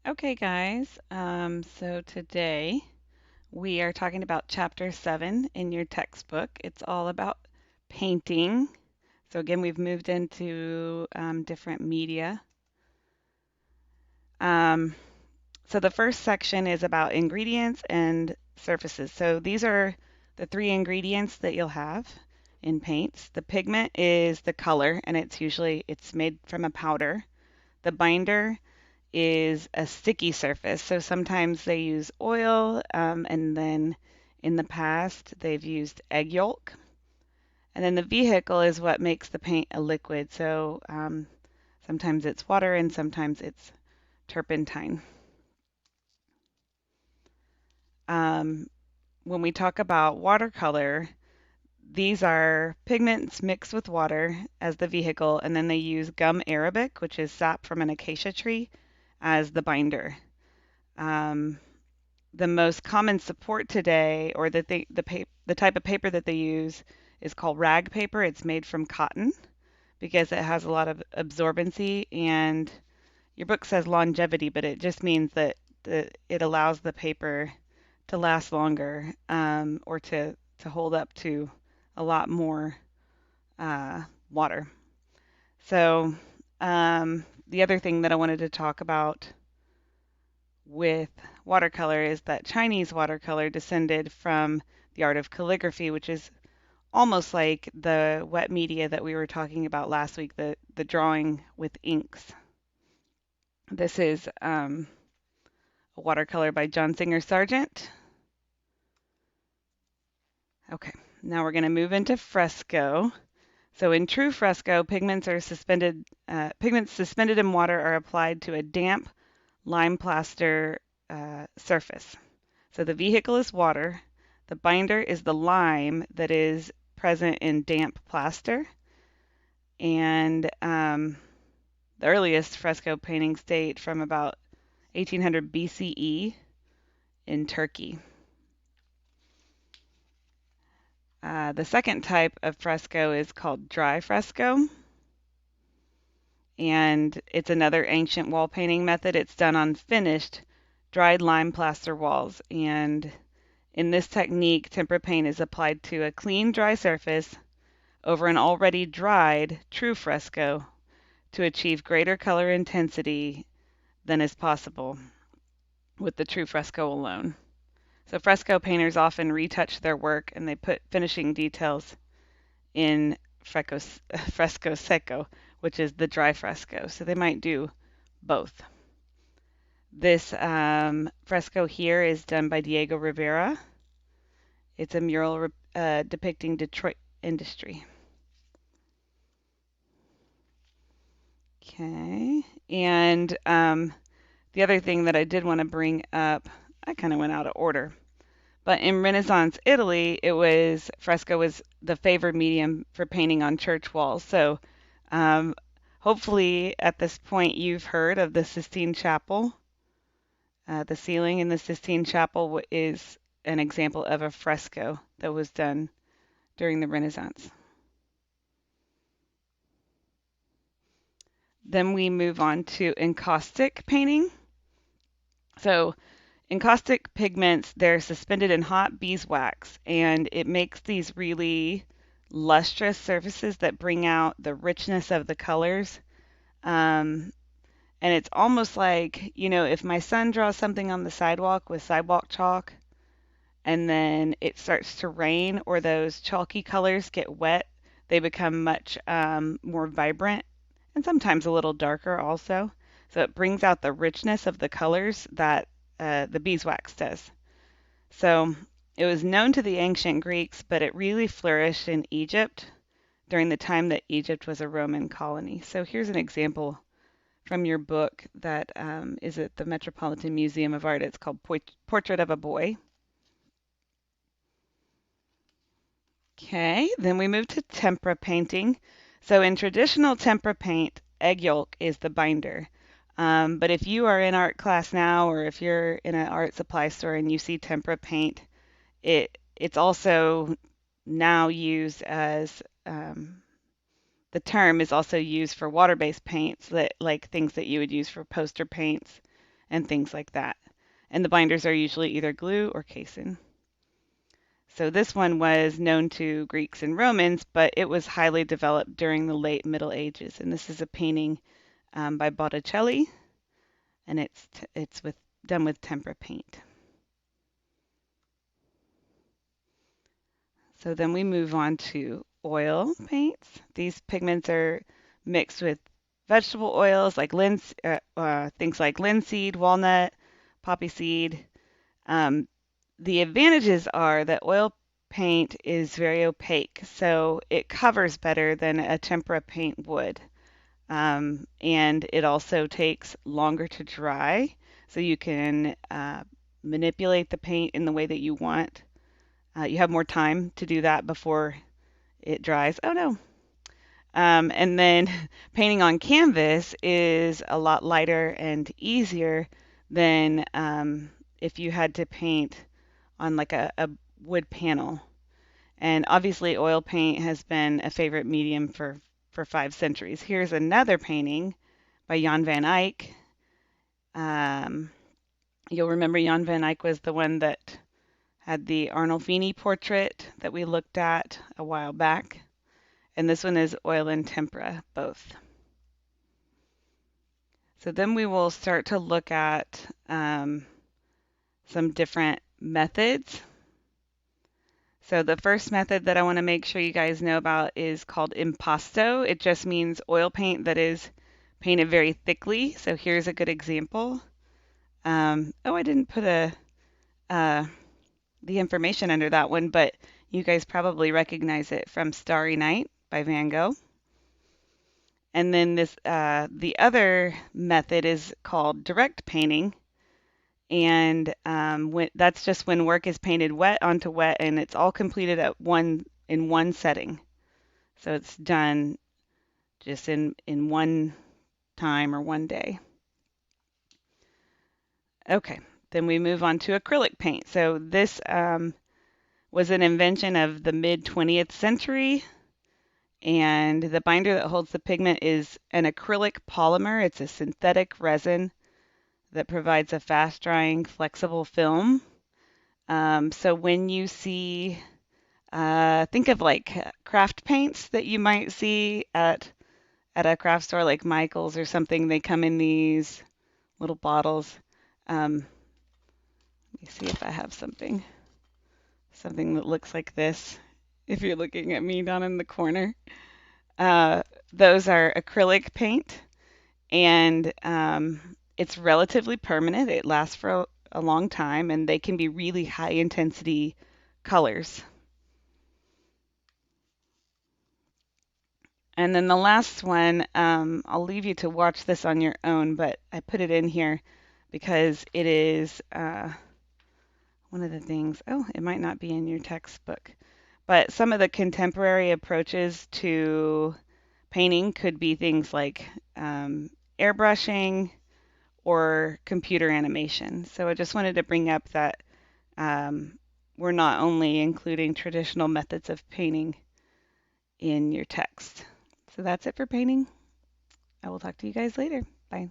Okay, guys, so today we are talking about chapter 7 in your textbook. It's all about painting. So, again, we've moved into different media. Um, so, the first section is about ingredients and surfaces. So, these are the three ingredients that you'll have in paints. The pigment is the color, and it's made from a powder. The binder is a sticky surface. So sometimes they use oil, and then in the past they've used egg yolk. And then the vehicle is what makes the paint a liquid. So sometimes it's water and sometimes it's turpentine. Um, when we talk about watercolor, these are pigments mixed with water as the vehicle, and then they use gum arabic, which is sap from an acacia tree, as the binder. Um, the most common support today, or the type of paper that they use, is called rag paper. It's made from cotton because it has a lot of absorbency, and your book says longevity, but it just means that it allows the paper to last longer, or to hold up to a lot more water. So the other thing that I wanted to talk about with watercolor is that Chinese watercolor descended from the art of calligraphy, which is almost like the wet media that we were talking about last week, the drawing with inks. This is a watercolor by John Singer Sargent. Okay, now we're going to move into fresco. So in true fresco, pigments suspended in water are applied to a damp lime plaster surface. So the vehicle is water. The binder is the lime that is present in damp plaster. And the earliest fresco paintings date from about 1800 BCE in Turkey. The second type of fresco is called dry fresco, and it's another ancient wall painting method. It's done on finished dried lime plaster walls, and in this technique, tempera paint is applied to a clean, dry surface over an already dried true fresco to achieve greater color intensity than is possible with the true fresco alone. So fresco painters often retouch their work and they put finishing details in fresco secco, which is the dry fresco. So they might do both. This fresco here is done by Diego Rivera. It's a mural depicting Detroit industry. Okay, and the other thing that I did want to bring up, I kind of went out of order, but in Renaissance Italy, fresco was the favored medium for painting on church walls. So um, hopefully at this point you've heard of the Sistine Chapel. The ceiling in the Sistine Chapel is an example of a fresco that was done during the Renaissance. Then we move on to encaustic painting. So encaustic pigments, they're suspended in hot beeswax, and it makes these really lustrous surfaces that bring out the richness of the colors. Um, and it's almost like, if my son draws something on the sidewalk with sidewalk chalk, and then it starts to rain or those chalky colors get wet, they become much more vibrant and sometimes a little darker also. So it brings out the richness of the colors that the beeswax does. So it was known to the ancient Greeks, but it really flourished in Egypt during the time that Egypt was a Roman colony. So here's an example from your book that is at the Metropolitan Museum of Art. It's called Portrait of a Boy. Okay, then we move to tempera painting. So in traditional tempera paint, egg yolk is the binder. But if you are in art class now, or if you're in an art supply store and you see tempera paint, it's also now used as the term is also used for water-based paints, that like things that you would use for poster paints and things like that. And the binders are usually either glue or casein. So this one was known to Greeks and Romans, but it was highly developed during the late Middle Ages. And this is a painting by Botticelli, and it's done with tempera paint. So then we move on to oil paints. These pigments are mixed with vegetable oils like things like linseed, walnut, poppy seed. Um, the advantages are that oil paint is very opaque, so it covers better than a tempera paint would. And it also takes longer to dry, so you can manipulate the paint in the way that you want. You have more time to do that before it dries. Oh no. And then painting on canvas is a lot lighter and easier than if you had to paint on like a wood panel. And obviously, oil paint has been a favorite medium for 5 centuries. Here's another painting by Jan van Eyck. Um, you'll remember Jan van Eyck was the one that had the Arnolfini portrait that we looked at a while back. And this one is oil and tempera, both. So then we will start to look at some different methods. So the first method that I want to make sure you guys know about is called impasto. It just means oil paint that is painted very thickly. So here's a good example. I didn't put the information under that one, but you guys probably recognize it from Starry Night by Van Gogh. And then the other method is called direct painting. And that's just when work is painted wet onto wet and it's all completed in one setting. So it's done just in one time or one day. Okay, then we move on to acrylic paint. So this was an invention of the mid 20th century. And the binder that holds the pigment is an acrylic polymer. It's a synthetic resin that provides a fast-drying, flexible film. So when you see, think of like craft paints that you might see at a craft store like Michael's or something. They come in these little bottles. Let me see if I have something that looks like this. If you're looking at me down in the corner, those are acrylic paint, and it's relatively permanent. It lasts for a long time, and they can be really high intensity colors. And then the last one, I'll leave you to watch this on your own, but I put it in here because it is one of the things. Oh, it might not be in your textbook, but some of the contemporary approaches to painting could be things like airbrushing or computer animation. So I just wanted to bring up that we're not only including traditional methods of painting in your text. So that's it for painting. I will talk to you guys later. Bye.